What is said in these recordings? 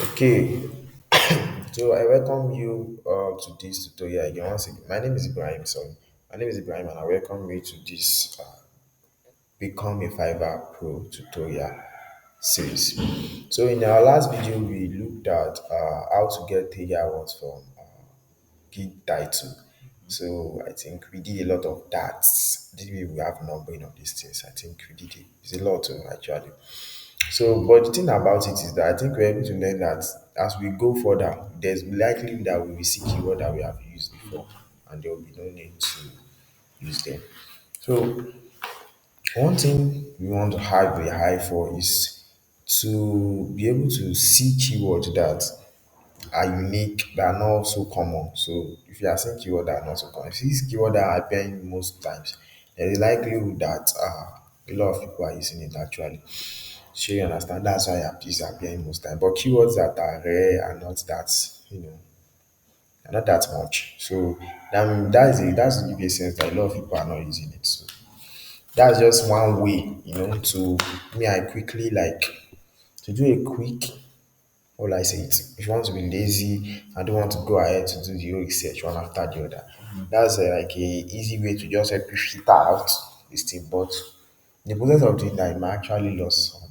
Okay, so I welcome you to this tutorial again. Once again, my name is Ibrahim. Sorry, my name is Ibrahim, and I welcome you to this Become a Fiverr Pro tutorial series. So, in our last video, we looked at how to get 3 hours from gig title. So, I think we did a lot of that. This way, we have numbering of these things. I think we did it. It's a lot actually. So, but the thing about it is that I think we're able to learn that as we go further, there's likely that we will see keyword that we have used before, and there will be no need to use them. So, one thing we want to have a eye for is to be able to see keywords that are unique, that are not so common. So, if you are seeing keywords that are not so common, if you see keywords that are appearing most times, there is likelihood that a lot of people are using it actually. Sure, you understand. That's why these are appearing most time. But keywords that are rare are not that, you know, are not that much. So that's the give a sense that a lot of people are not using it. So that's just one way, to me. I quickly like to do a quick. All I say it. If you want to be lazy and don't want to go ahead to do the whole research one after the other, that's like a easy way to just help you filter out this thing. But in the process of doing that, you might actually lose some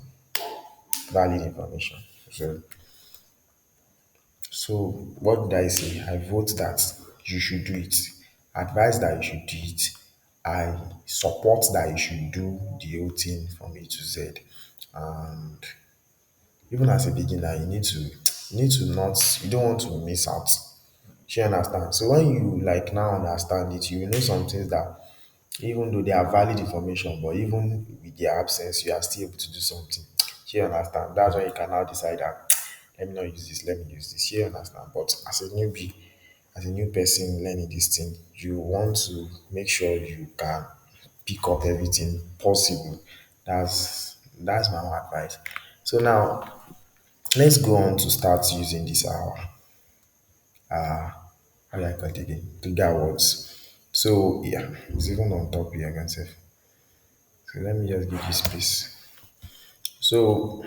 valid information. So what did I say? I vote that you should do it. Advise that you should do it. I support that you should do the whole thing from A to Z. And even as a beginner, you need to not you don't want to miss out. Do you understand? So when you like now understand it, you will know some things that even though they are valid information, but even with their absence, you are still able to do something. Do you understand? That's when you can now decide that let me not use this, let me use this. You understand? But as a newbie, as a new person learning this thing, you want to make sure you can pick up everything possible. That's my own advice. So now let's go on to start using this how do I call it again? Trigger words. So yeah, it's even on top here again. Sef. So let me just give you space. So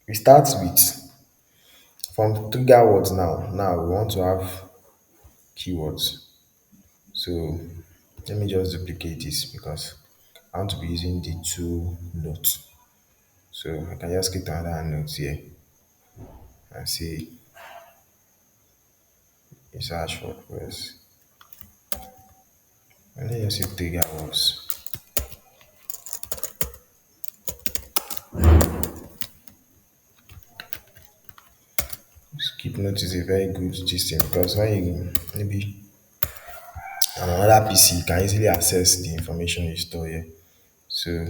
we start with from trigger words now. Now we want to have keywords. So let me just duplicate this because I want to be using the two notes. So I can just click on another note here and say search for words. And then just say trigger words. Keep note is a very good system because when you maybe on another PC you can easily access the information you store here. So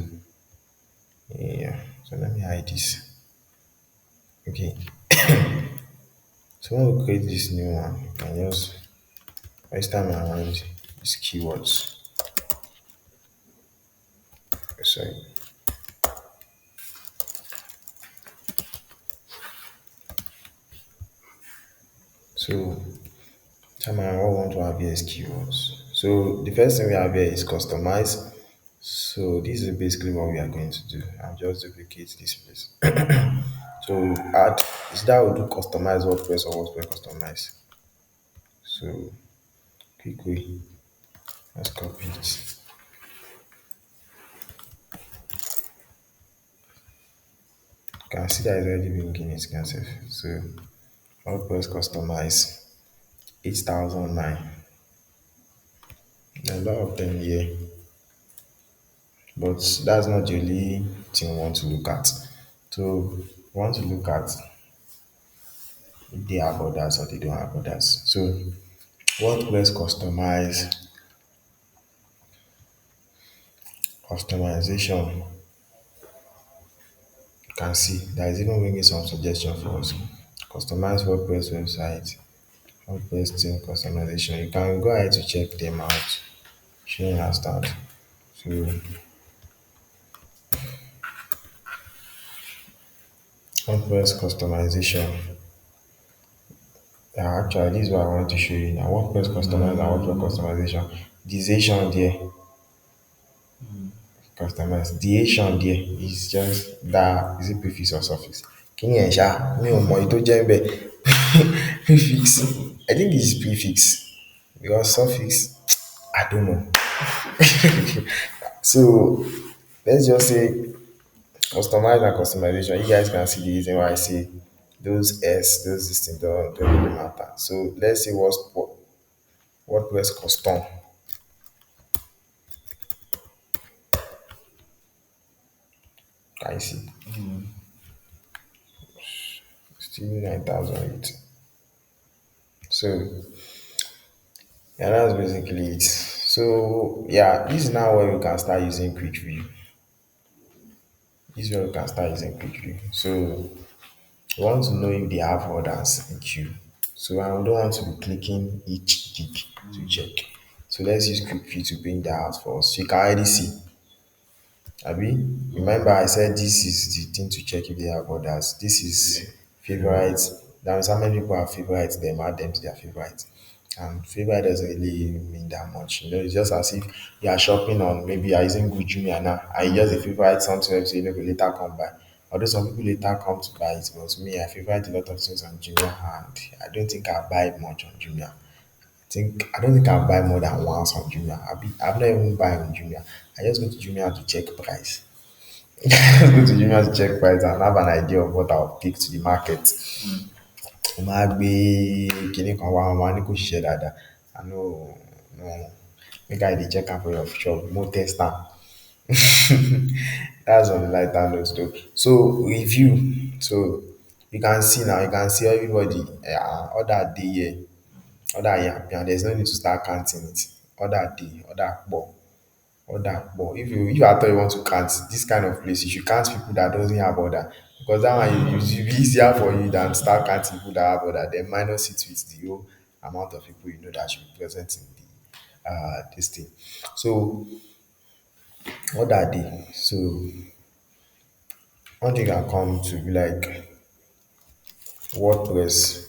yeah, so let me hide this. Okay, so when we create this new one, you can just first time around is keywords. Sorry. So time around what we want to have here is keywords. So the first thing we have here is customize. So this is basically what we are going to do. I'll just duplicate this place. So add is that we do customize WordPress or WordPress customize. So quick way. Let's copy it. You can see that it's already been given it cancelled. So WordPress customize 8009. A lot of them here, but that's not the only thing we want to look at. So we want to look at if they have others or they don't have others. So WordPress customization. You can see that is even bringing some suggestion for us. Customize WordPress website, WordPress theme customization. You can go ahead to check them out. You understand? So WordPress customization. Yeah, actually, this is what I want to show you now. WordPress customize and WordPress customization. The Asian there, customize. The Asian there is just that is a prefix or suffix. kíní yẹn ṣá mi ò mọ èyí tó jẹ́ ń bẹ̀. Prefix, I think it's prefix because suffix I don't know. So let's just say customize and customization. You guys can see the reason why I say those S, those this thing don't really matter. So let's say what was custom. Can you see? Still 9,008. So yeah, that's basically it. So yeah, this is now where we can start using quick view. This is where we can start using quick view. So we want to know if they have orders in queue. So I don't want to be clicking each gig to check. So let's use quick view to bring that out for us. So you can already see. Abi, remember I said this is the thing to check if they have orders. This is favorites. That means how many people have favorites, them add them to their favorites. And favorite doesn't really mean that much. It's just as if you are shopping on maybe you are using good Jumia now. I just a favorite something else you know will later come by. Although some people later come to buy it, but me I favorite a lot of things on Jumia and I don't think I buy much on Jumia. I don't think I buy more than once on Jumia. I've not even buy on Jumia. I just go to Jumia to check price. Just go to Jumia to check price and have an idea of what I'll take to the market. Mo máa gbé kinní kan wá, wọ́n máa ní kó ṣiṣẹ́ dáadáa. I no no make I dey check am for your shop, mo test am. That's on the lighter note though. So review. So you can see now, you can see everybody order dey here, order yam, there's no need to start counting it. Order dey, order pọ̀. Order. But if you at all you want to count this kind of place, you should count people that doesn't have order. Because that one it will be easier for you than start counting people that have order. Then minus it with the whole amount of people you know that should be present in the this thing. So order day. So one thing can come to be like WordPress.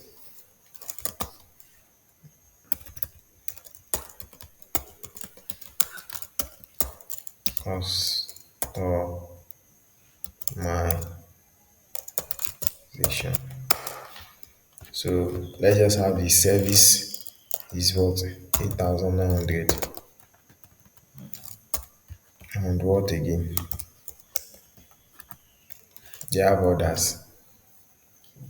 Customization. So let's just have the service is what 8,900 and what again? They have orders.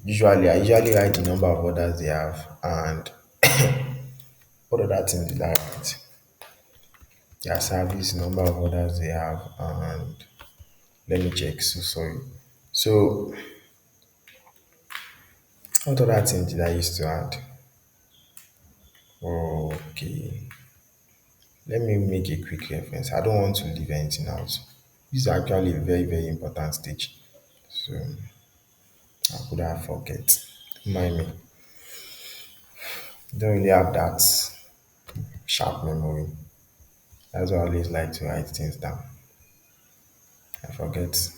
I usually write the number of orders they have and what other things did I write? Their service, number of orders they have, and let me check. So sorry. So what other things did I used to add? Okay. Let me make a quick reference. I don't want to leave anything out. This is actually a very, very important stage. So I could have forget. Don't mind me. Don't really have that sharp memory. That's why I always like to write things down. I forget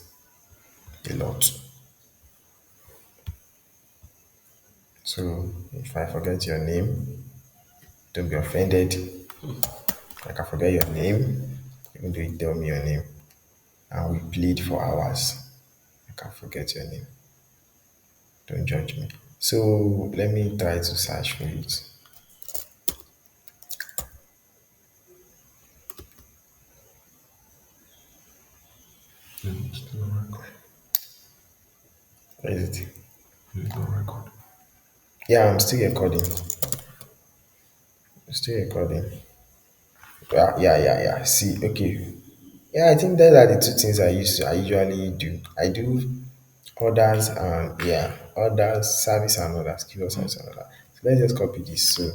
a lot. So if I forget your name, don't be offended. Like I forget your name, even though you tell me your name. And we played for hours. I can forget your name. Don't judge me. So let me try to search for it. Still on record. Where is it? It's on record. Yeah, I'm still recording. Still recording. Yeah. See, okay. Yeah, I think those are the two things I usually do. I do orders and yeah, orders, service and orders, keyword service and orders. So let's just copy this so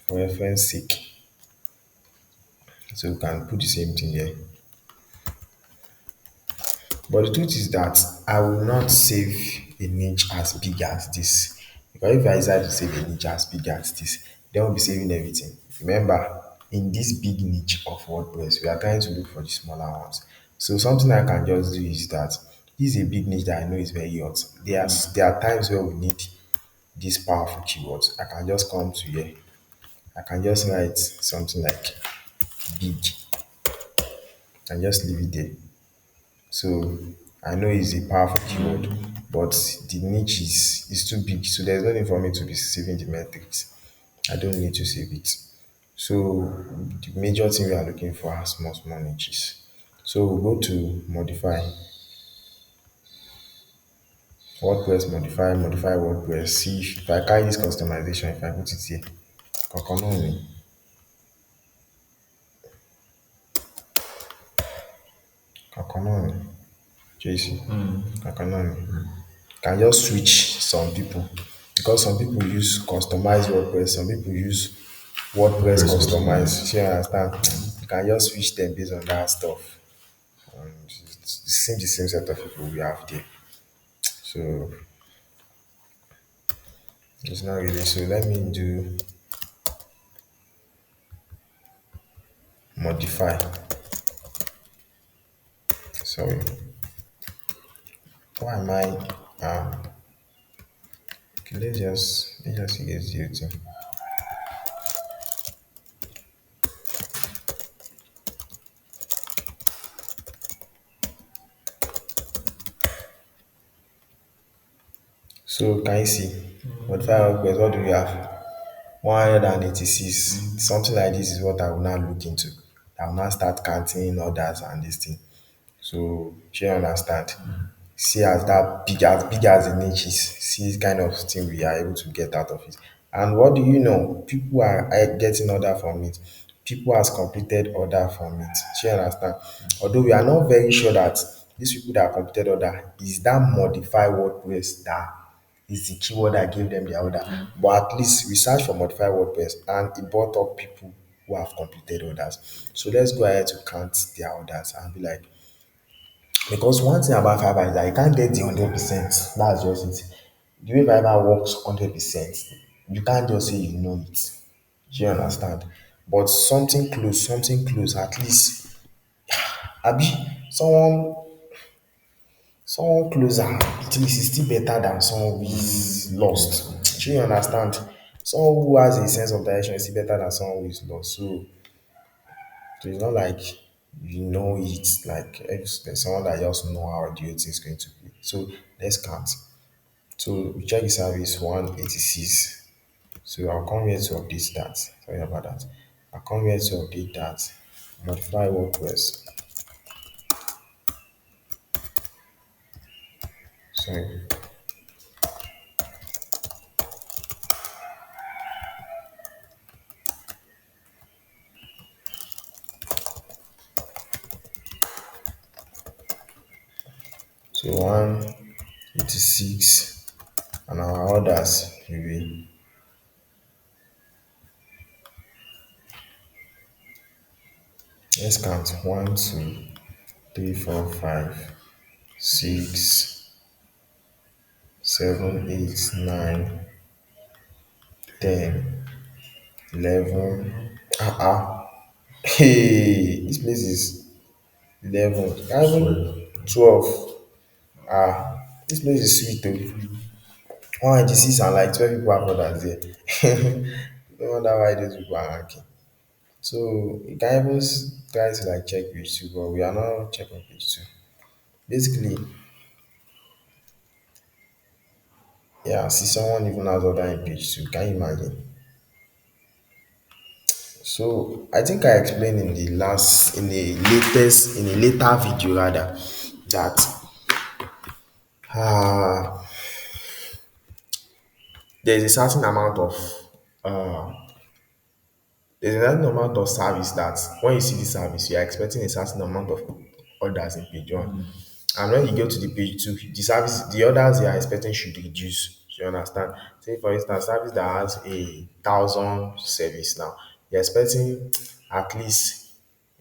for reference sake. So we can put the same thing here. But the truth is that I will not save a niche as big as this. Because if I decide to save a niche as big as this, then we'll be saving everything. Remember, in this big niche of WordPress, we are trying to look for the smaller ones. So something I can just do is that this is a big niche that I know is very hot. There are times where we need these powerful keywords. I can just come to here. I can just write something like big and just leave it there. So I know it's a powerful keyword. but the niche is too big, so there's no need for me to be saving the metrics. I don't need to save it. So the major thing we are looking for are small, small niches. So we'll go to modify WordPress, modify WordPress. See if I carry this customization, if I put it here, kankan náà ni, JC, kankan náà ni. Can just switch some people because some people use customized WordPress, some people use WordPress Press customized. customize. You understand? You can just switch them based on that stuff. And it's the same set of people we have there. So it's not really. So let me do modify. Sorry. Why am I? Okay, let's just use YouTube. So can you see? Modify WordPress. What do we have? 186. Something like this is what I will now look into. I will now start counting orders and this thing. So do you understand? See as that big as the niche is, see the kind of thing we are able to get out of it. And what do you know? People are getting order from it. People has completed order from it. Do you understand? Although we are not very sure that these people that completed order is that modify WordPress that is the keyword that gave them the order. But at least we search for modify WordPress and it brought up people who have completed orders. So let's go ahead to count their orders and be like, because one thing about Fiverr is that you can't get the 100%. That's just it. The way Fiverr works 100%, you can't just say you know it. Do you understand? But something close, at least, abi, someone someone closer, at least is still better than someone who is lost. Do you understand? Someone who has a sense of direction is still better than someone who is lost. So it's not like you know it, like if there's someone that just know how the thing is going to be. So let's count. So we check the service 186. So I'll come here to update that. Sorry about that. I'll come here to update that. Modify WordPress. Sorry. So 186 and our orders will be, let's count 1, 2, 3, 4, 5, 6, 7, 8, 9, 10, 11. Hey, this place is 11. Even 12. This place is sweet though. 186 and like 12 people have orders there. No wonder why those people are ranking. So you can even try to like check page two, but we are not checking page two. Basically, yeah, see someone even has order in page two. Can you imagine? So I think I explained in the last, in a later video rather, that uh, there's a certain amount of uh, there's a certain amount of service that when you see the service, you are expecting a certain amount of orders in page one. And when you go to the page two, the orders you are expecting should reduce. You understand? Say for instance, service that has 1,000 service now, you're expecting at least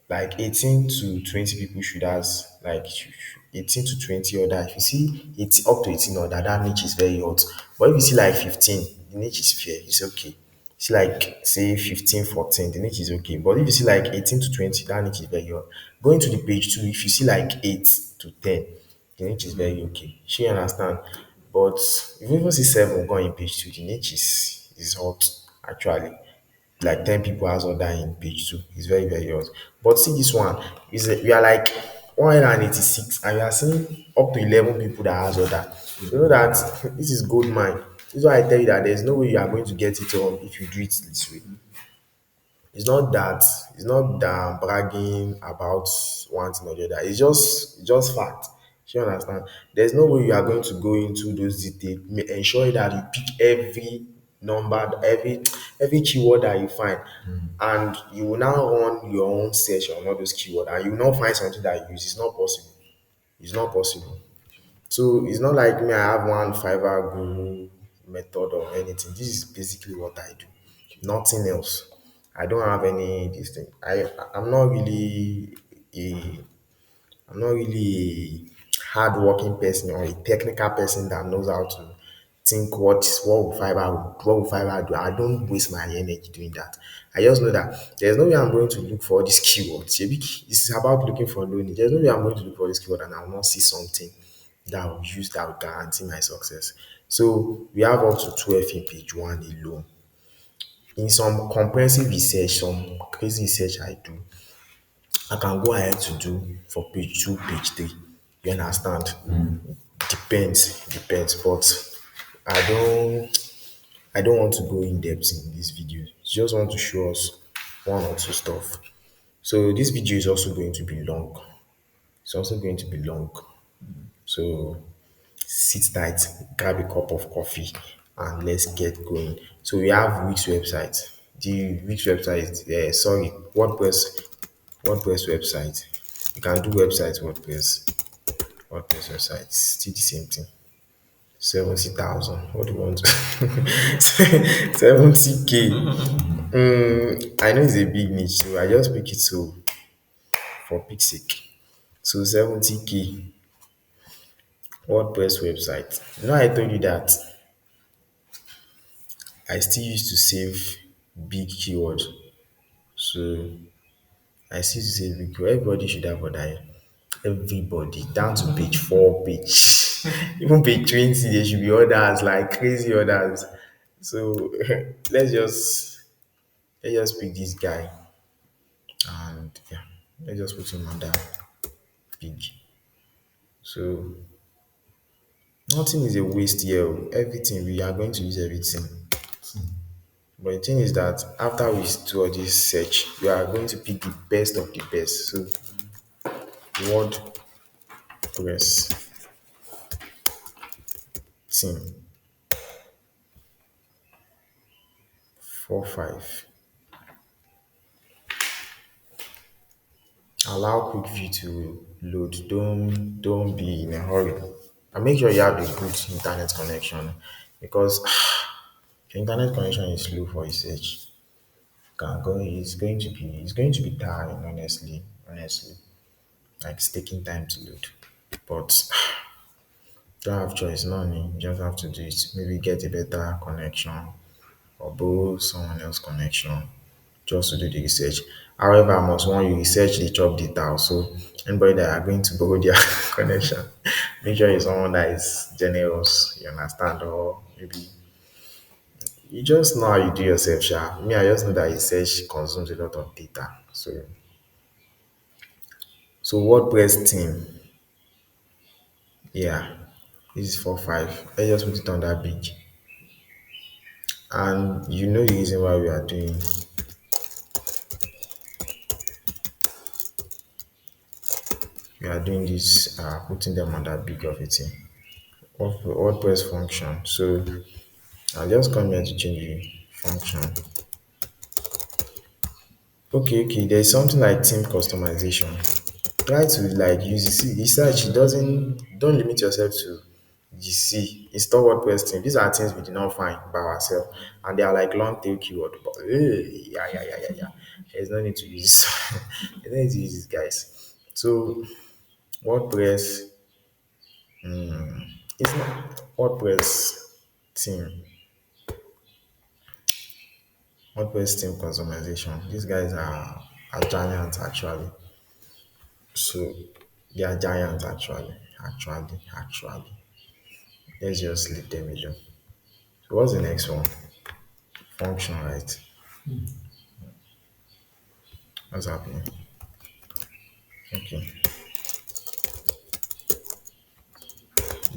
like 18 to 20 people should has like 18 to 20 order. If you see it's up to 18 order, that niche is very hot. But if you see like 15, the niche is fair, it's okay. See like say 15, 14, the niche is okay. But if you see like 18 to 20, that niche is very hot. Going to the page two, if you see like 8 to 10, the niche is very okay. She understand. But if you even see 7 going in page two, the niche is hot actually. Like 10 people has order in page two. It's very, very hot. But see this one, we are like 186 and we are seeing up to 11 people that has order. You know that this is gold mine. This is why I tell you that there's no way you are going to get it on if you do it this way. It's not that it's not that I'm bragging about one thing or the other. It's just fact. You understand? There's no way you are going to go into those details, ensure that you pick every number, every keyword that you find, and you will now run your own search on all those keywords, and you will not find something that you use. It's not possible. It's not possible. So it's not like me, I have one Fiverr guru method or anything. This is basically what I do. Nothing else. I don't have any this thing. I'm not really a I'm not really a hardworking person or a technical person that knows how to think what will Fiverr do. I don't waste my energy doing that. I just know that there's no way I'm going to look for this keyword. Shebi, this is about looking for learning. There's no way I'm going to look for this keyword and I will not see something that I will use that will guarantee my success. So we have up to 12 in page one alone. In some comprehensive research, some crazy research I do, I can go ahead to do for page two, page three. You understand? Depends. But I don't want to go in depth in this video. Just want to show us one or two stuff. So this video is also going to be long. It's also going to be long. So sit tight, grab a cup of coffee, and let's get going. So we have Wix website. The Wix website, WordPress website. You can do WordPress website, still the same thing. 70,000. What do you want? 70K. I know it's a big niche, so I just pick it so for pick sake. So 70K WordPress website. You know, I told you that I still used to save big keywords. So I still used to save big keyword. Everybody should have what I everybody down to page four, page even page 20, there should be others like crazy others. So let's just pick this guy and yeah, let's just put him under big. So nothing is a waste here. Everything we are going to use everything. But the thing is that after we do all this search, we are going to pick the best of the best. So WordPress team 45. Allow quick view to load. Don't be in a hurry. And make sure you have a good internet connection because if your internet connection is slow for research, it's going to be tiring, honestly. Like it's taking time to load. But don't have choice, no need. You just have to do it. Maybe get a better connection or borrow someone else connection just to do the research. However, I must warn you, research the chop data. So anybody that are going to borrow their connection, make sure it's someone that is generous, you understand, or maybe you just know how you do yourself, sha. Me, I just know that research consumes a lot of data. So WordPress team, yeah, this is 4 5. Let's just put it on that big. And you know the reason why we are doing this, putting them on that big of a thing. WordPress function. So I'll just come here to change the function. Okay, there's something like theme customization. Try to like use it. See, research doesn't don't limit yourself to install WordPress theme. These are things we did not find by ourselves, and they are like long tail keyword. But yeah. There's no need to use this. There's no need to use this, guys. So WordPress, it's not WordPress theme. WordPress theme customization. These guys are giants actually. So they are giants actually. Let's just leave them alone. So what's the next one? Function, right? What's happening? Okay.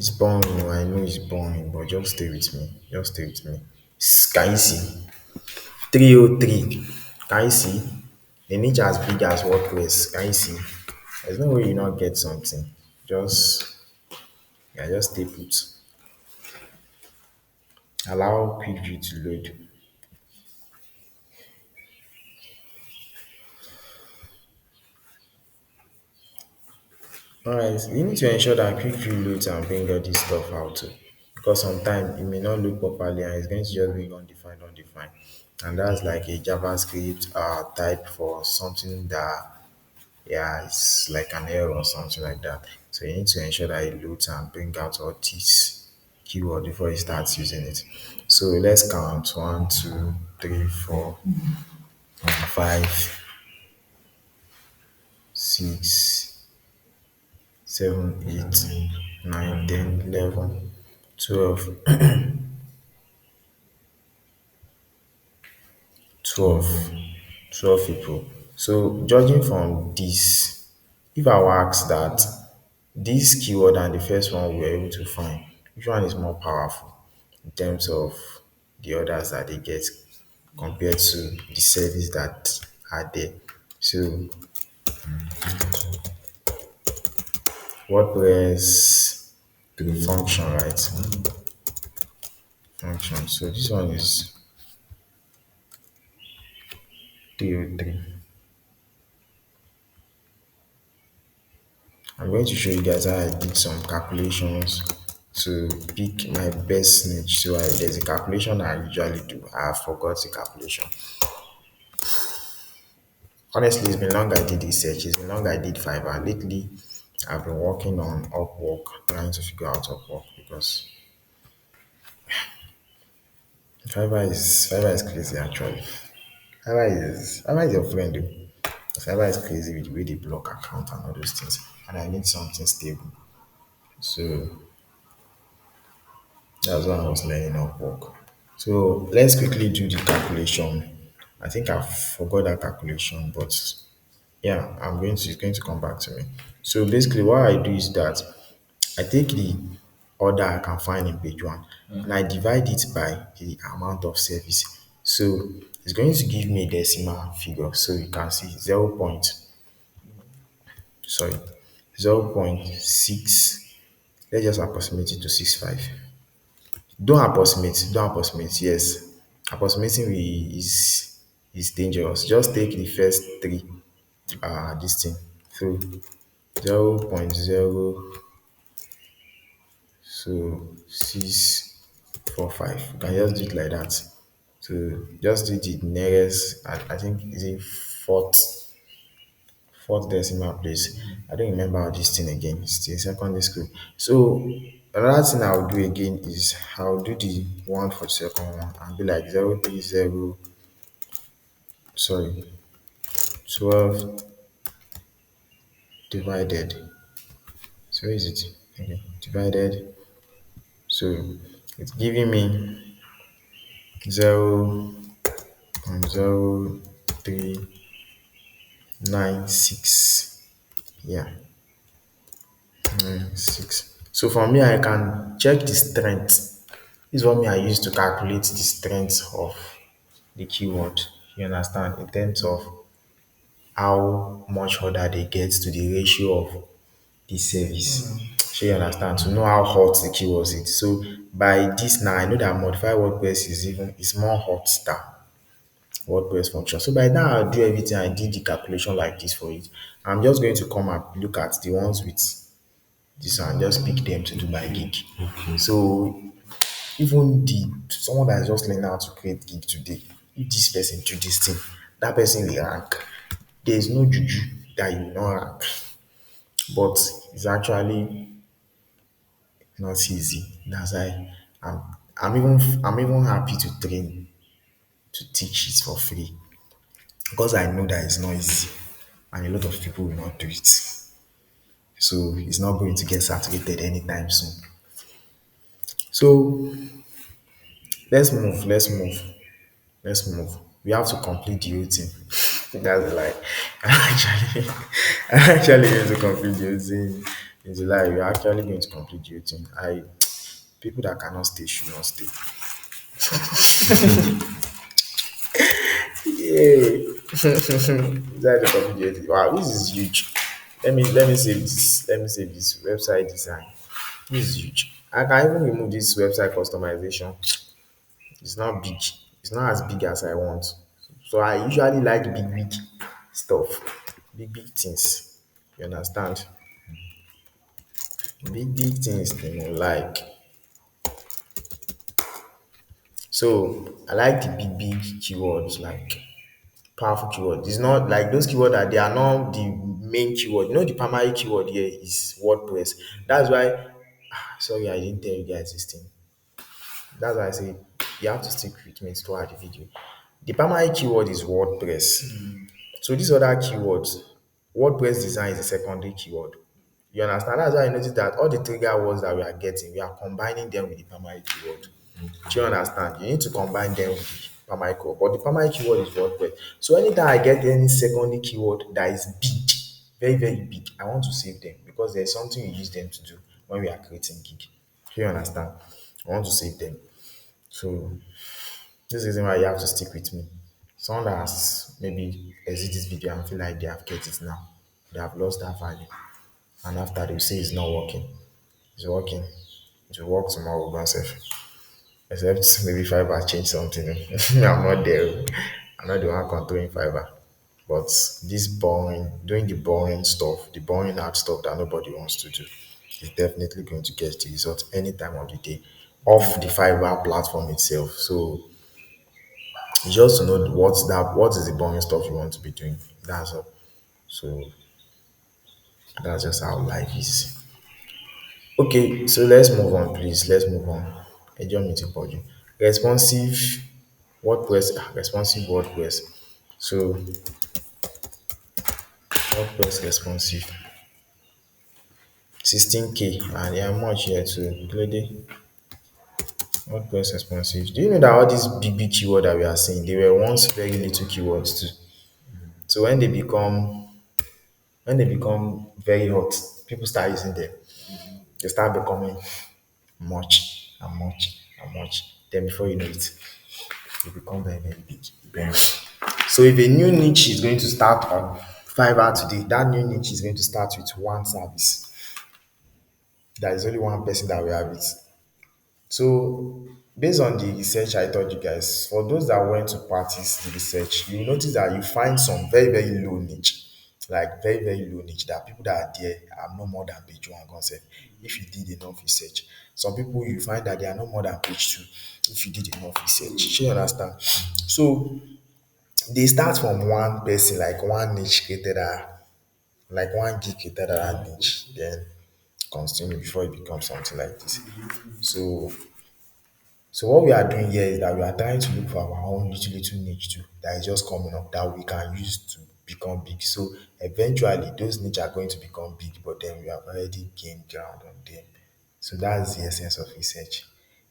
It's boring. I know it's boring, but just stay with me. Just stay with me. Can you see? 303. Can you see? The niche as big as WordPress. Can you see? There's no way you not get something. Just yeah, just stay put. Allow quick view to load. Alright, you need to ensure that quick view loads and bring all this stuff out too. Because sometimes it may not look properly and it's going to just bring undefined. And that's like a JavaScript type for something that yeah, it's like an error or something like that. So you need to ensure that it loads and bring out all these keyword before you start using it. So let's count 1, 2, 3, 4, 5, 6, 7, 8, 9, 10, 11, 12, 12, 12 people. So judging from this, if I were asked that this keyword and the first one we were able to find, which one is more powerful in terms of the others that they get compared to the service that are there. So WordPress function, right? Function. So this one is 303. I'm going to show you guys how I did some calculations to pick my best niche. So there's a calculation I usually do. I forgot the calculation. Honestly, it's been long I did this search. It's been long I did Fiverr. Lately, I've been working on Upwork, trying to figure out Upwork because Fiverr is crazy actually. Fiverr is your friend though. Fiverr is crazy with the way they block account and all those things. And I need something stable. So that's why I was learning Upwork. So let's quickly do the calculation. I think I forgot that calculation, but yeah, it's going to come back to me. So basically what I do is that I take the order I can find in page one and I divide it by the amount of service. So it's going to give me a decimal figure. So you can see 0.6. Let's just approximate it to 65. Don't approximate, yes. Approximating is dangerous. Just take the first three this thing. So 0.0 so 645. You can just do it like that. So just do the nearest I think is it fourth decimal place. I don't remember how this thing again. It's still secondary school. So another thing I'll do again is I'll do the one for the second one and be like 030 sorry 12 divided. So where is it? Okay, divided. So it's giving me 0.0396. Yeah, 6. So for me, I can check the strength. This is what me I use to calculate the strength of the keyword. You understand? In terms of how much order they get to the ratio of the service. So you understand? To know how hot the keyword is. So by this now, I know that modified WordPress is more hot than WordPress function. So by now, I'll do everything. I did the calculation like this for it. I'm just going to come and look at the ones with this and just pick them to do my gig. So even the someone that is just learning how to create gig today, if this person do this thing, that person will rank. There is no juju that you will not rank, but it's actually not easy. That's why I'm I'm even happy to train to teach it for free because I know that it's not easy and a lot of people will not do it. So it's not going to get saturated anytime soon. So let's move. We have to complete the whole thing. That's like I actually I actually going to complete the whole thing. It's a lie. You're actually going to complete the whole thing. I people that cannot stay should not stay. Yeah. That's the complete the whole thing. Wow, this is huge. Let me save this. Let me save this website design. This is huge. I can even remove this website customization. It's not big. It's not as big as I want. So I usually like big stuff. Big things. You understand? Big things, like. So I like the big keywords, like powerful keywords. It's not like those keywords that they are not the main keyword. You know, the primary keyword here is WordPress. That's why, sorry, I didn't tell you guys this thing. That's why I say you have to stick with me throughout the video. The primary keyword is WordPress. So these other keywords, WordPress design is a secondary keyword. You understand? That's why I noticed that all the trigger words that we are getting, we are combining them with the primary keyword. Do you understand? You need to combine them with the primary keyword. But the primary keyword is WordPress. So anytime I get any secondary keyword that is big, very big, I want to save them because there's something we use them to do when we are creating gig. Do you understand? I want to save them. So this is the reason why you have to stick with me. Someone that has maybe exit this video and feel like they have get it now, they have lost that value. And after they say it's not working, it's working. It will work tomorrow, God sef. Except maybe Fiverr change something. I'm not there. I'm not the one controlling Fiverr. But this boring, doing the boring stuff, the boring hard stuff that nobody wants to do, is definitely going to get the result any time of the day off the Fiverr platform itself. So you just to know what is the boring stuff you want to be doing. That's all. So that's just how life is. Okay, so let's move on, please. Let's move on. Enjoy meeting Podgy. Responsive responsive WordPress. So WordPress responsive. 16K and yeah, much here too. Including WordPress responsive. Do you know that all these big keyword that we are seeing, they were once very little keywords too. So when they become very hot, people start using them. They start becoming much and much and much. Then before you know it, they become very big. Very big. So if a new niche is going to start on Fiverr today, that new niche is going to start with one service. There is only one person that will have it. So based on the research I told you guys, for those that went to practice the research, you will notice that you find some very low niche, like very low niche. That people that are there are no more than page one concept. If you did enough research, some people you find that they are no more than page two. If you did enough research, you understand. So they start from one person, like one niche created like one geek created that niche, then continue before it becomes something like this. So so what we are doing here is that we are trying to look for our own little niche too that is just coming up that we can use to become big. So eventually those niche are going to become big, but then we have already gained ground on them. So that's the essence of research.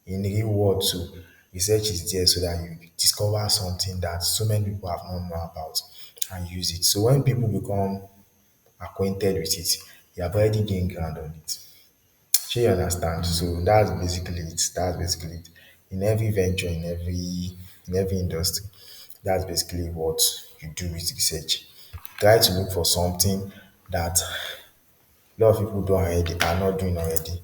In the real world too, research is there so that you discover something that so many people have not known about and use it. So when people become acquainted with it, you have already gained ground on it. Shey you understand? So that's basically it. That's basically it. In every venture, in every industry, that's basically what you do with research. Try to look for something that a lot of people don't already are not doing already.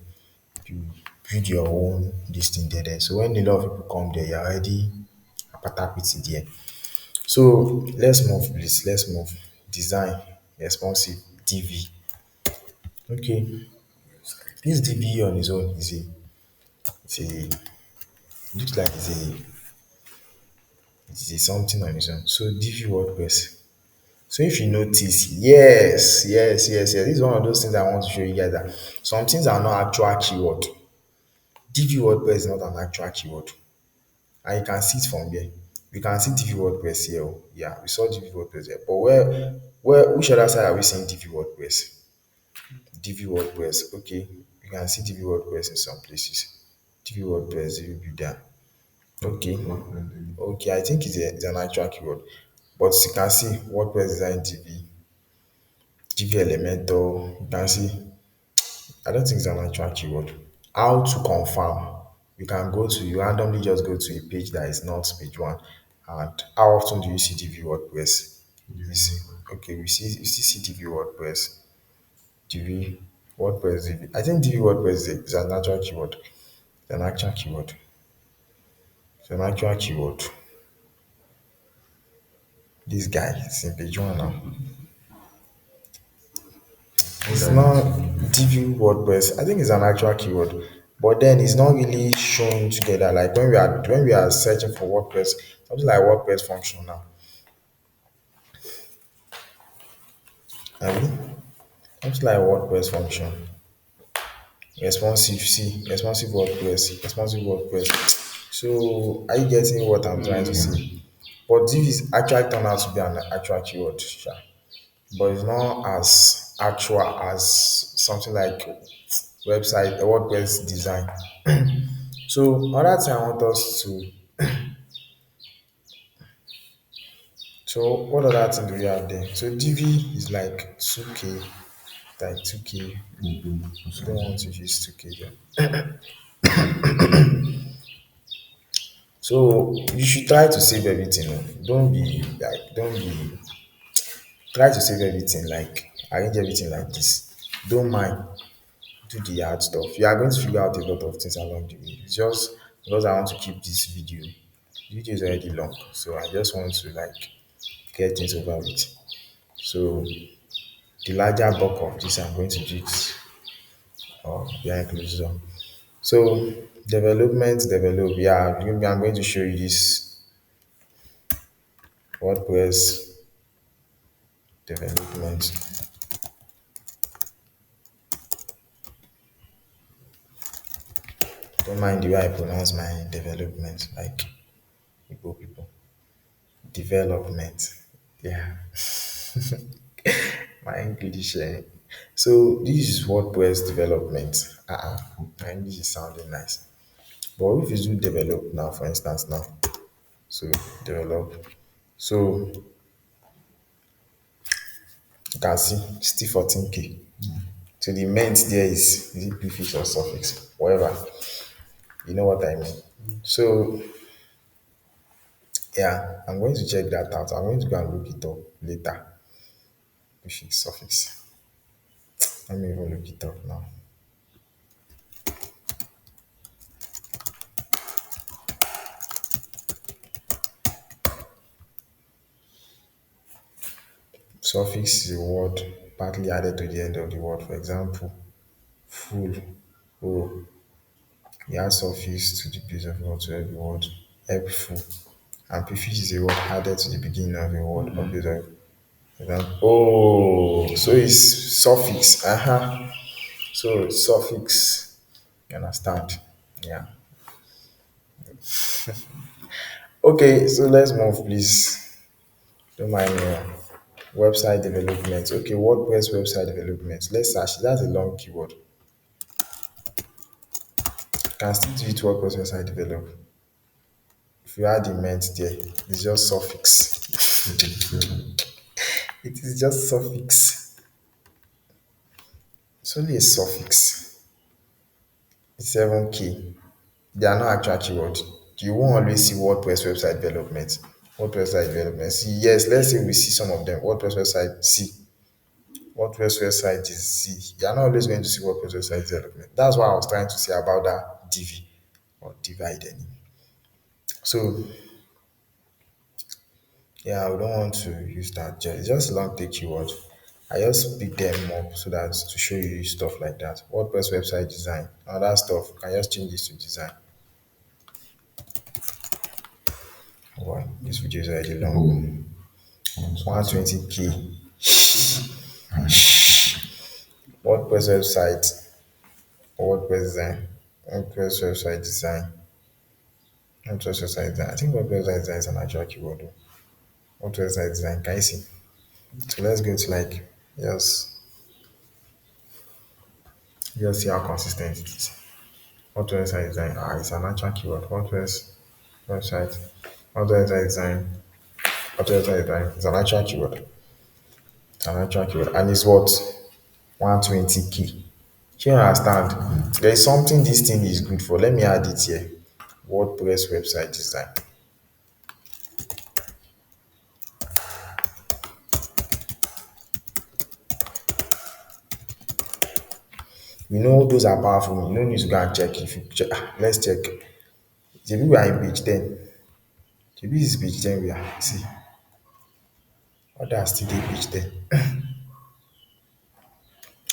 You build your own this thing there. So when a lot of people come there, you're already apatapity there. So let's move, please. Let's move. Design, responsive, DV. Okay. This DV on its own is a looks like it's a something on its own. So DV WordPress. So if you notice, yes. This is one of those things I want to show you guys that some things are not actual keyword. DV WordPress is not an actual keyword. And you can see it from here. We can see DV WordPress here. Oh. Yeah, we saw DV WordPress here. But which other side are we seeing DV WordPress? DV WordPress. Okay, you can see DV WordPress in some places. DV WordPress, DV Builder. Okay. Okay, I think it's an actual keyword. But you can see WordPress design DV, DV Elementor. You can see I don't think it's an actual keyword. How to confirm? You randomly just go to a page that is not page one. And how often do you see DV WordPress? You see, okay, you see DV WordPress, DV WordPress, DV. I think DV WordPress is an actual keyword. It's an actual keyword. It's an actual keyword. This guy is in page one now. It's not DV WordPress. I think it's an actual keyword, but then it's not really shown together. Like when we are searching for WordPress, something like WordPress function now. I mean, something like WordPress function, responsive WordPress. So are you getting what I'm trying to say? But this is actually turned out to be an actual keyword, sha. But it's not as actual as something like website, WordPress design. So other thing I want us to so what other thing do we have there? So DV is like 2K, like 2K. You don't want to use 2K there. So you should try to save everything. Oh. Don't be try to save everything, like arrange everything like this. Don't mind, do the hard stuff. You are going to figure out a lot of things along the way. It's just because I want to keep this video. The video is already long, so I just want to like get things over with. So the larger bulk of this I'm going to do it behind closed door. So develop. Yeah, I'm going to show you this WordPress development. Don't mind the way I pronounce my development, like Igbo people. Development. Yeah, my English. So this is WordPress development. My English is sounding nice. But if you do develop now, for instance, now, so develop. So you can see still 14K. So the meant there is it prefix or suffix, whatever. You know what I mean. So yeah, I'm going to check that out. I'm going to go and look it up later. Prefix, suffix. Let me even look it up now. Suffix is a word partly added to the end of the word. For example, full. Oh, we add suffix to the base of word to every word. Helpful. And prefix is a word added to the beginning of a word or base of example. Oh, so it's suffix. So suffix. You understand? Yeah. Okay, so let's move, please. Don't mind me. Website development. Okay, WordPress website development. Let's search. That's a long keyword. Can still do it WordPress website develop. If you add the meant there, it's just suffix. It is just suffix. It's only a suffix. It's 7K. They are not actual keyword. You won't always see WordPress website development. WordPress website development. See, yes, let's say we see some of them. WordPress website C. WordPress website is C. You are not always going to see WordPress website development. That's what I was trying to say about that DV or divide any. So yeah, we don't want to use that. Just long take keyword. I just pick them up so that to show you stuff like that. WordPress website design, other stuff. I just change this to design. Wow, this video is already long. 120K. WordPress website, WordPress design, WordPress website design, WordPress website design. I think WordPress website design is an actual keyword. WordPress website design. Can you see? So let's go to like just see how consistent it is. WordPress website design. It's an actual keyword. WordPress website. WordPress website design. WordPress website design. It's an actual keyword. It's an actual keyword. And it's what? 120K. Do you understand? There is something this thing is good for. Let me add it here. WordPress website design. You know those are powerful. You no need to go and check. If you check, let's check. The we are in page 10. The this is page 10 we are. See, others still dey page 10.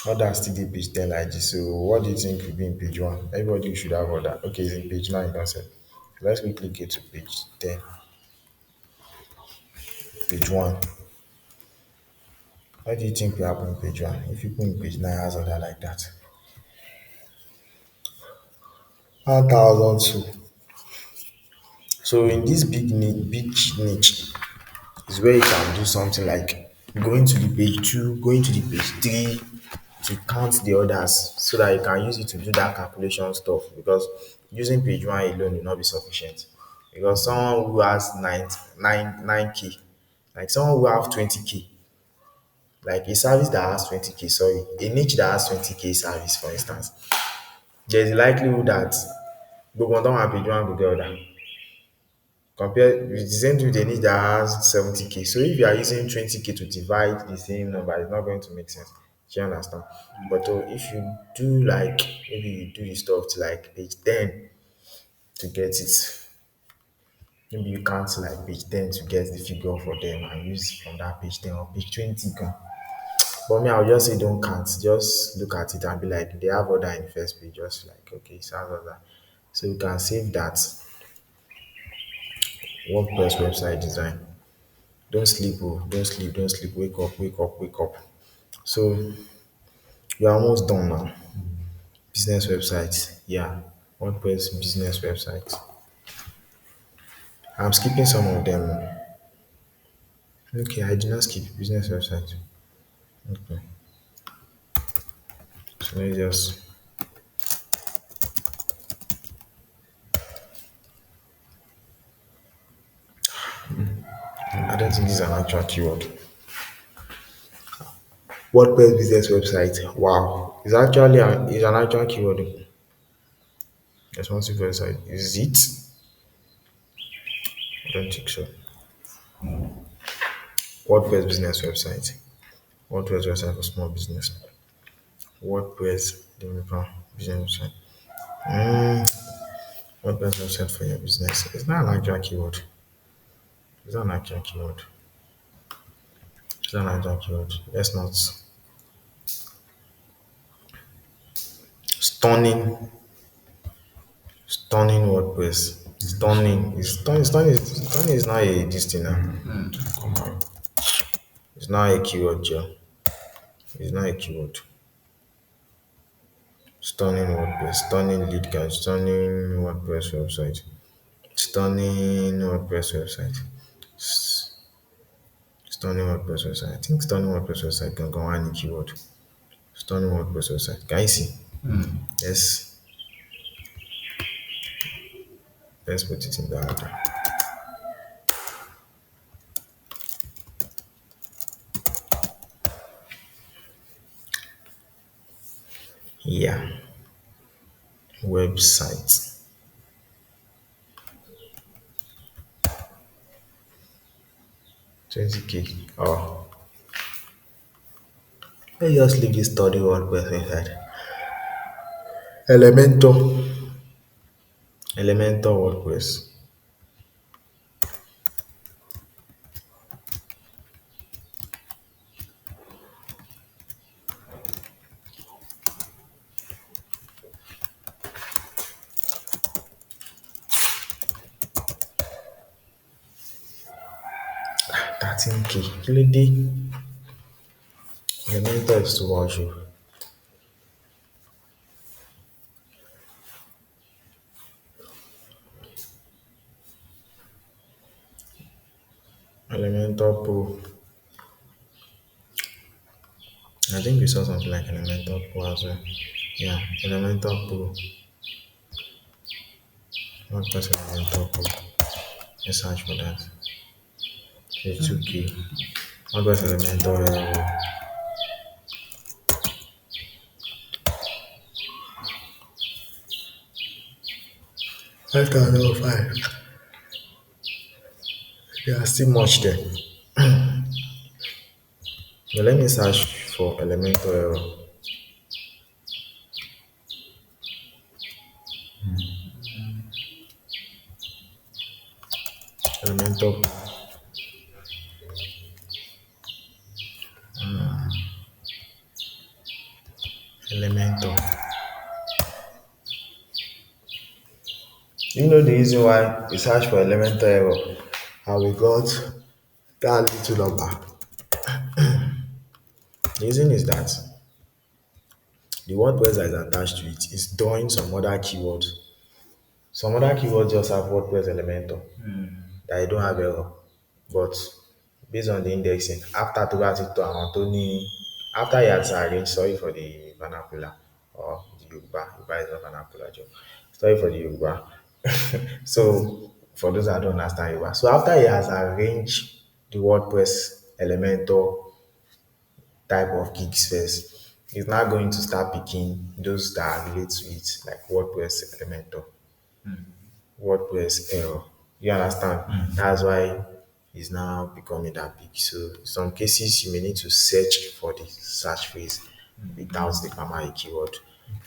Others still dey page 10 like this. So what do you think will be in page 1? Everybody should have order. Okay, it's in page 9 concept. Let's quickly get to page 10. Page 1. What do you think will happen in page 1? If you put in page 9 has order like that. 1,002. So in this big niche is where you can do something like going to the page 2, going to the page 3 to count the orders so that you can use it to do that calculation stuff because using page 1 alone will not be sufficient. Because someone who has 9K, like someone who have 20K, like a service that has 20K, sorry, a niche that has 20K service, for instance, there's a likelihood that gbogbo wọn tó wà page 1 go get order. Compare with the same thing with a niche that has 70K. So if you are using 20K to divide the same number, it's not going to make sense. Do you understand? But if you do like maybe you do the stuff to like page 10 to get it, maybe you count like page 10 to get the figure for them and use from that page 10 or page 20 can. But me, I'll just say don't count. Just look at it and be like, they have order in the first page. Just like, okay, it has order. So you can save that WordPress website design. Don't sleep, oh, don't sleep, don't sleep. Wake up, wake up, wake up. So you're almost done now. Business website, yeah. WordPress business website. I'm skipping some of them. Okay, I did not skip business website. Okay, so let's just I don't think this is an actual keyword. WordPress business website. Wow, it's an actual keyword. Responsive website. Is it? I don't think so. WordPress business website. WordPress website for small business. WordPress developer business website. WordPress website for your business. It's not an actual keyword. It's not an actual keyword. It's not an actual keyword. Let's not. Stunning. Stunning WordPress. Stunning. Stunning is not a this thing now. Come on. It's not a keyword, Joe. It's not a keyword. Stunning WordPress. Stunning lead guide. Stunning WordPress website. Stunning WordPress website. Stunning WordPress website. I think stunning WordPress website can go on any keyword. Stunning WordPress website. Can you see? Let's let's put it in that order. Yeah. Website. 20K. Oh. Let's just leave this study WordPress inside. Elementor. Elementor WordPress. Ah, 13K. Kílódé? Elementor is too much. Oh. Elementor Pro. I think we saw something like Elementor Pro as well. Yeah, Elementor Pro. WordPress Elementor Pro. Let's search for that. 2K. WordPress Elementor 5,005. There are still much there. Now let me search for elemental error. Elemental, elemental. You know the reason why we search for elemental error and we got that little number. The reason is that the WordPress that is attached to it is drawing some other keywords. Some other keywords just have WordPress Elementor that you don't have error. But based on the indexing, after to bá ti to àwọn tó ní after he has arranged, sorry for the vernacular or the Yoruba is not vernacular job. Sorry for the Yoruba. So for those that don't understand Yoruba. So after he has arranged the WordPress Elementor type of gigs first, he's now going to start picking those that relate to it, like WordPress Elementor, WordPress error. You understand? That's why it's now becoming that big. So in some cases you may need to search for the search phrase without the primary keyword.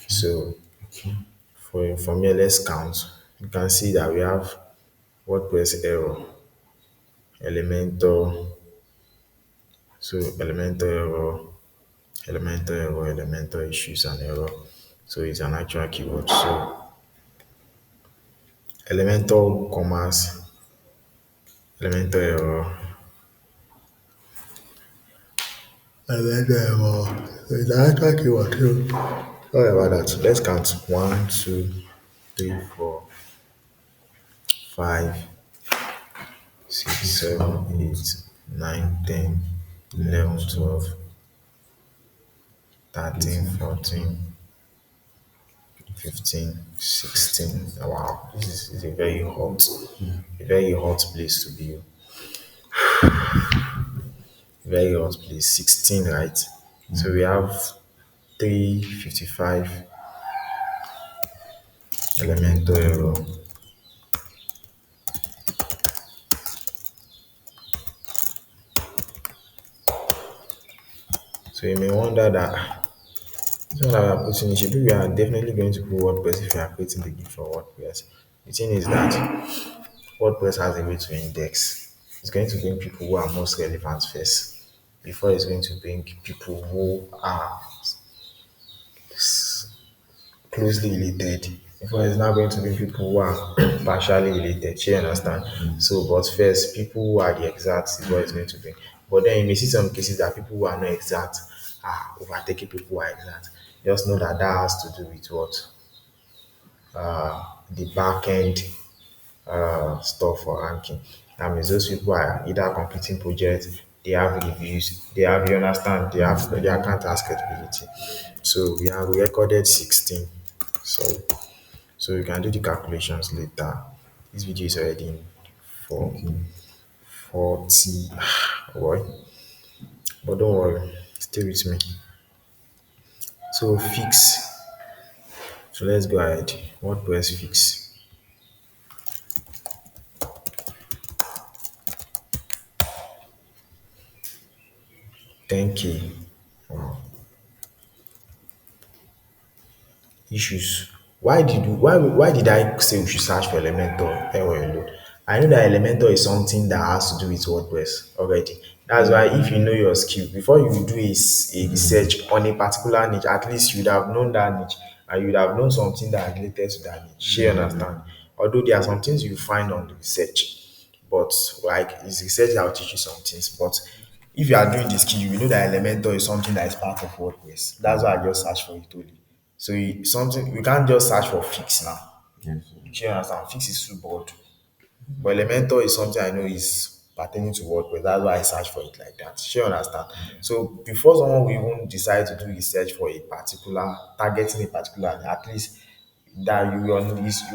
So for me, let's count. You can see that we have WordPress error, Elementor, so Elementor error, Elementor error, Elementor issues and error. So it's an actual keyword. So Elementor commas, Elementor error, Elementor error. So it's an actual keyword. So sorry about that. Let's count. One, two, three, 4, 5, 6, 7, 8, 9, 10, 11, 12, 13, 14, 15, 16. Wow, this is a very hot place to be. Very hot place. 16, right? So we have 355 elemental error. So you may wonder that this one that we are putting, it should be we are definitely going to put WordPress if we are creating the gift for WordPress. The thing is that WordPress has a way to index. It's going to bring people who are most relevant first before it's going to bring people who are closely related. Before it's now going to bring people who are partially related. You understand? So, but first, people who are the exact is what it's going to bring. But then you may see some cases that people who are not exact are overtaking people who are exact. Just know that that has to do with what the back end stuff for ranking. That means those people are either completing projects, they have reviews, they have, you understand, they account has credibility. So we have recorded 16. So you can do the calculations later. This video is already in for 40. Boy. But don't worry, stay with me. So fix. So let's go ahead. WordPress fix. 10K. Issues. Why did I say we should search for Elementor error alone? I know that Elementor is something that has to do with WordPress already. That's why if you know your skill, before you do a research on a particular niche, at least you would have known that niche and you would have known something that related to that niche. You understand? Although there are some things you find on the research, but like it's research that will teach you some things. But if you are doing this skill, you will know that Elementor is something that is part of WordPress. That's why I just search for it only. So something we can't just search for fix now. Yes. You understand? Fix is too broad. But Elementor is something I know is pertaining to WordPress. That's why I search for it like that. You understand? So before someone will even decide to do research for a particular targeting a particular, at least that you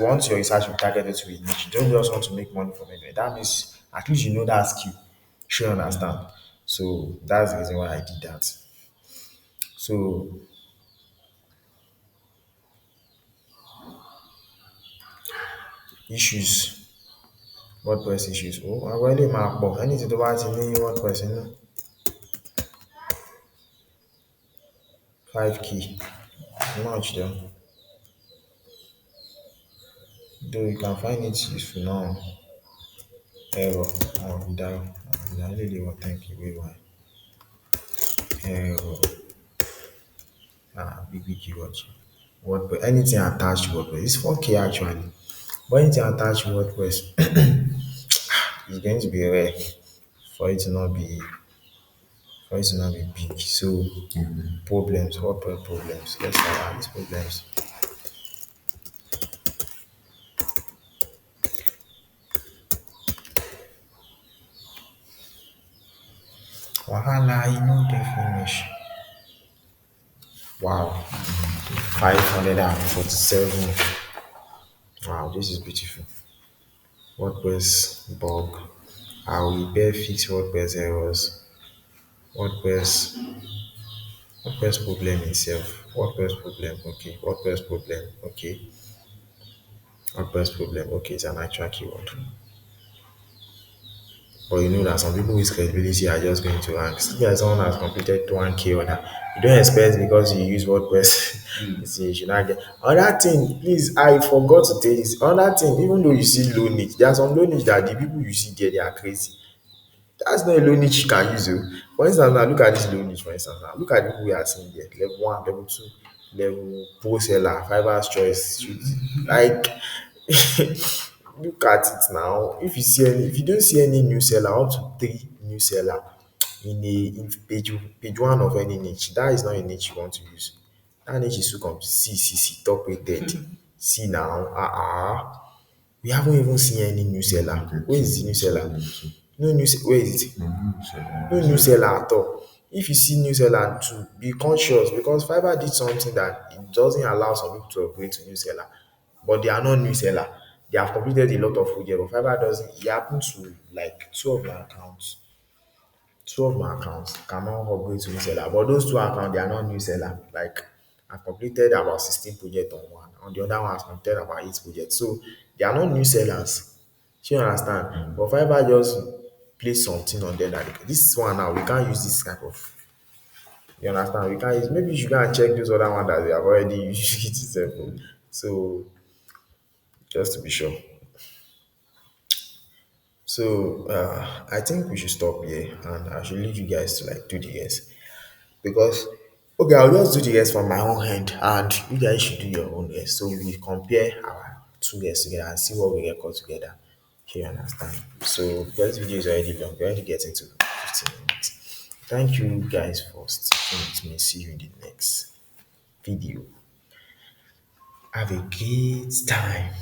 want your research to be targeted to a niche. You don't just want to make money from it. That means at least you know that skill. You understand? So that's the reason why I did that. So Issues. WordPress issues. Oh, àwọn ilé máa pọ̀. Anything tó bá ti ní WordPress inú. 5 key. Much though. Though you can find it useful now. Error. Down. Down. Really want thank you. Wait, why? Error. Big keyword. WordPress. Anything attached to WordPress. It's 4K actually. But anything attached to WordPress is going to be rare for it to not be for it to not be big. So problems, WordPress problems. Let's start out these problems. Wahala, you know they finish. Wow. 547. Wow, this is beautiful. WordPress bug. I will repair fix WordPress errors. WordPress WordPress problem itself. WordPress problem. Okay. WordPress problem. Okay. WordPress problem. Okay, it's an actual keyword. But you know that some people with credibility are just going to rank. See, as someone has completed 1K order, you don't expect because you use WordPress, you see, you should not get. Another thing, please, I forgot to tell you this. Another thing, even though you see low niche, there are some low niche that the people you see there, they are crazy. That's not a low niche you can use. Oh. For instance, now look at this low niche, for instance. Now look at the people we are seeing there. Level 1, level 2, level pro seller, Fiverr's choice. Like look at it now. If you don't see any new seller, up to 3 new seller in page one of any niche, that is not a niche you want to use. That niche is too complete. See, top rated. See now, we haven't even seen any new seller. Where is the new seller? No new where is it? No new seller at all. If you see new seller too, be conscious because Fiverr did something that it doesn't allow some people to upgrade to new seller. But they are not new seller. They have completed a lot of projects, but Fiverr doesn't. It happened to like two of my accounts cannot upgrade to new seller. But those two accounts, they are not new seller. Like I completed about 16 projects on one. On the other one, I completed about 8 projects. So they are not new sellers. Do you understand? But Fiverr just place something on there that this one now we can't use this type of. You understand? We can't use. Maybe you should go and check those other ones that they have already used it itself. So just to be sure. So I think we should stop here, and I should leave you guys to like do the rest because okay, I'll just do the rest from my own hand, and you guys should do your own rest. So we compare our two rests together and see what we record together. If you understand. So because this video is already long, we're already getting to 15 minutes. Thank you guys for sticking with me. See you in the next video. Have a great time.